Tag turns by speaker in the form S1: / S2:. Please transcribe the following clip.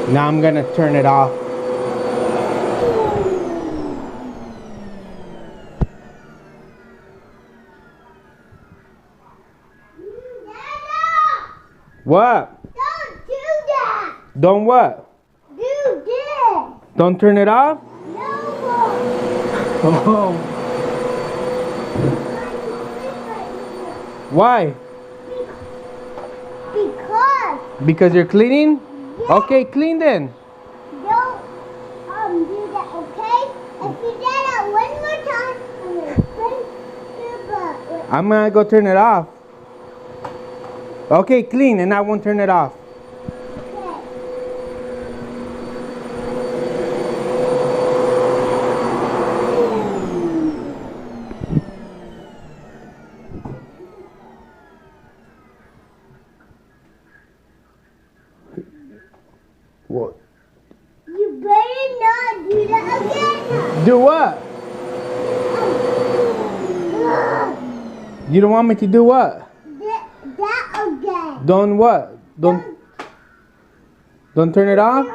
S1: Now I'm gonna turn it off. What?
S2: Don't do that!
S1: Don't what?
S2: Do this!
S1: Don't turn it off?
S2: No!
S1: Oh. Why?
S2: Because
S1: Because you're cleaning?
S2: Yeah.
S1: Okay, clean then.
S2: don't do that, okay? If you do that one more time, I'm gonna break your butt.
S1: I'm gonna go turn it off. Okay, clean, and I won't turn it off.
S2: Okay.
S1: What?
S2: You better not do that again.
S1: Do what? You don't want me to do what?
S2: That again.
S1: Don't what? Don't turn it off?